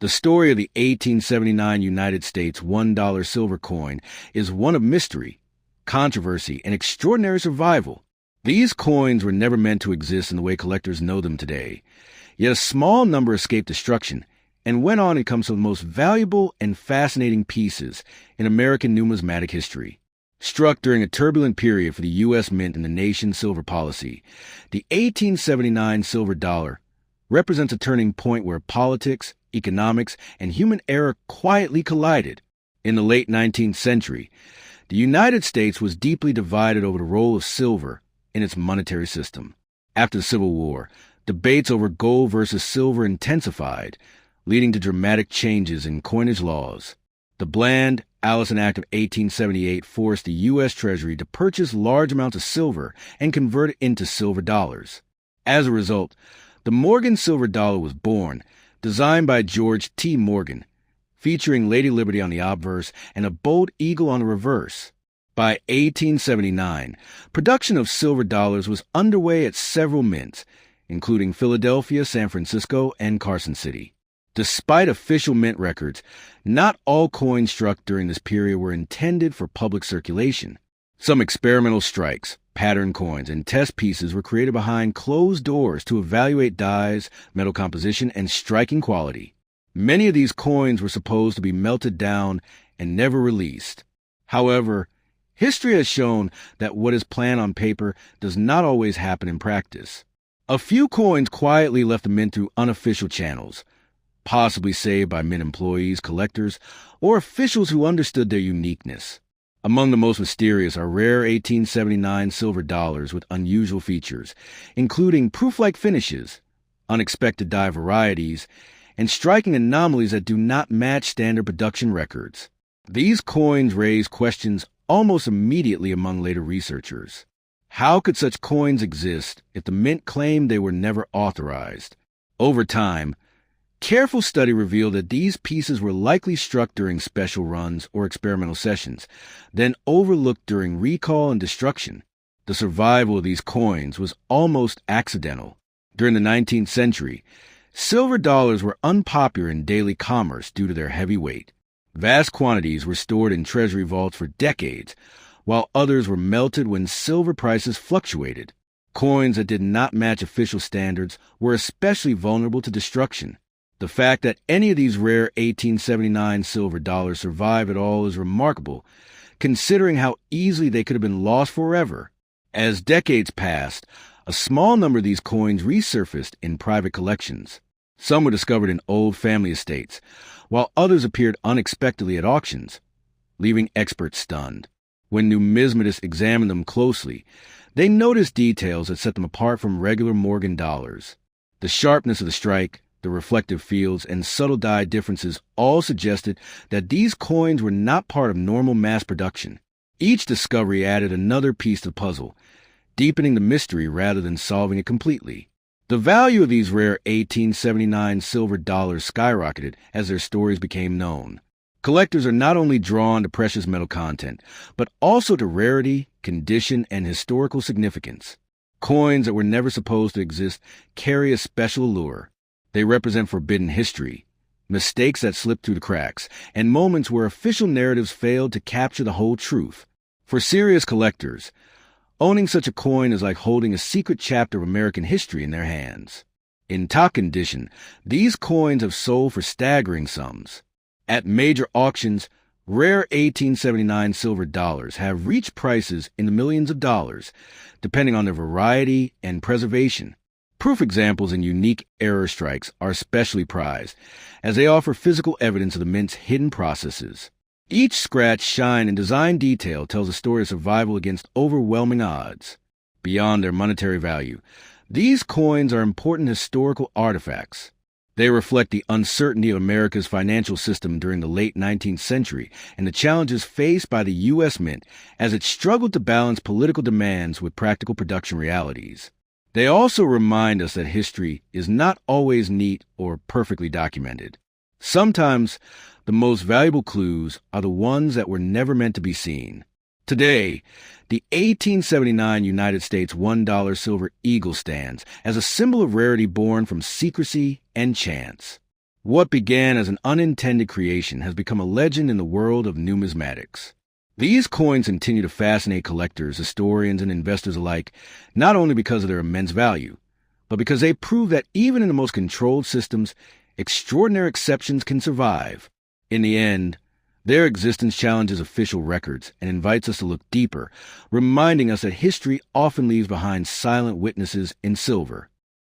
The story of the 1879 United States $1 silver coin is one of mystery, controversy, and extraordinary survival. These coins were never meant to exist in the way collectors know them today. Yet a small number escaped destruction and went on to become some of the most valuable and fascinating pieces in American numismatic history. Struck during a turbulent period for the U.S. Mint and the nation's silver policy, the 1879 silver dollar represents a turning point where politics, economics, and human error quietly collided. In the late 19th century, the United States was deeply divided over the role of silver in its monetary system. After the Civil War, debates over gold versus silver intensified, leading to dramatic changes in coinage laws. The Bland Allison Act of 1878 forced the U.S. Treasury to purchase large amounts of silver and convert it into silver dollars. As a result, the Morgan silver dollar was born, designed by George T. Morgan, featuring Lady Liberty on the obverse and a bold eagle on the reverse. By 1879, production of silver dollars was underway at several mints, including Philadelphia, San Francisco, and Carson City. Despite official mint records, not all coins struck during this period were intended for public circulation. Some experimental strikes, pattern coins, and test pieces were created behind closed doors to evaluate dyes, metal composition, and striking quality. Many of these coins were supposed to be melted down and never released. However, history has shown that what is planned on paper does not always happen in practice. A few coins quietly left the mint through unofficial channels, possibly saved by mint employees, collectors, or officials who understood their uniqueness. Among the most mysterious are rare 1879 silver dollars with unusual features, including proof-like finishes, unexpected die varieties, and striking anomalies that do not match standard production records. These coins raise questions almost immediately among later researchers. How could such coins exist if the mint claimed they were never authorized? Over time, careful study revealed that these pieces were likely struck during special runs or experimental sessions, then overlooked during recall and destruction. The survival of these coins was almost accidental. During the 19th century, silver dollars were unpopular in daily commerce due to their heavy weight. Vast quantities were stored in treasury vaults for decades, while others were melted when silver prices fluctuated. Coins that did not match official standards were especially vulnerable to destruction. The fact that any of these rare 1879 silver dollars survive at all is remarkable, considering how easily they could have been lost forever. As decades passed, a small number of these coins resurfaced in private collections. Some were discovered in old family estates, while others appeared unexpectedly at auctions, leaving experts stunned. When numismatists examined them closely, they noticed details that set them apart from regular Morgan dollars. The sharpness of the strike, the reflective fields, and subtle dye differences all suggested that these coins were not part of normal mass production. Each discovery added another piece to the puzzle, deepening the mystery rather than solving it completely. The value of these rare 1879 silver dollars skyrocketed as their stories became known. Collectors are not only drawn to precious metal content, but also to rarity, condition, and historical significance. Coins that were never supposed to exist carry a special allure. They represent forbidden history, mistakes that slipped through the cracks, and moments where official narratives failed to capture the whole truth. For serious collectors, owning such a coin is like holding a secret chapter of American history in their hands. In top condition, these coins have sold for staggering sums. At major auctions, rare 1879 silver dollars have reached prices in the millions of dollars, depending on their variety and preservation. Proof examples and unique error strikes are especially prized, as they offer physical evidence of the mint's hidden processes. Each scratch, shine, and design detail tells a story of survival against overwhelming odds. Beyond their monetary value, these coins are important historical artifacts. They reflect the uncertainty of America's financial system during the late 19th century and the challenges faced by the U.S. Mint as it struggled to balance political demands with practical production realities. They also remind us that history is not always neat or perfectly documented. Sometimes, the most valuable clues are the ones that were never meant to be seen. Today, the 1879 United States $1 silver eagle stands as a symbol of rarity born from secrecy and chance. What began as an unintended creation has become a legend in the world of numismatics. These coins continue to fascinate collectors, historians, and investors alike, not only because of their immense value, but because they prove that even in the most controlled systems, extraordinary exceptions can survive. In the end, their existence challenges official records and invites us to look deeper, reminding us that history often leaves behind silent witnesses in silver.